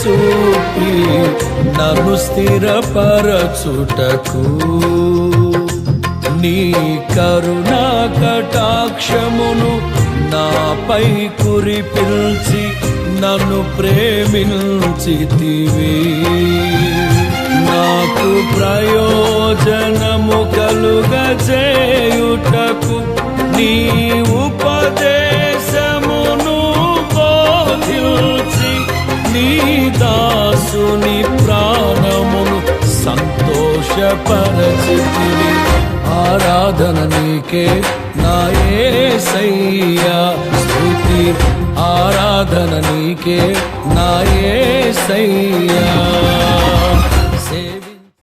చూపి నన్ను స్థిరపరచుటకు నీ కరుణా కటాక్షమును నాపై కురిపిల్చి నన్ను ప్రేమించితివి. నాకు ప్రయోజనము కలుగజేయుటకు నీ ఉపదేశమును బోధించి నీ దాసుని ప్రాణమును సంతోషపరచితివి. ఆరాధన నీకే నా యేసయ్యా, స్తుతి ఆరాధన నీకే నా యేసయ్యా.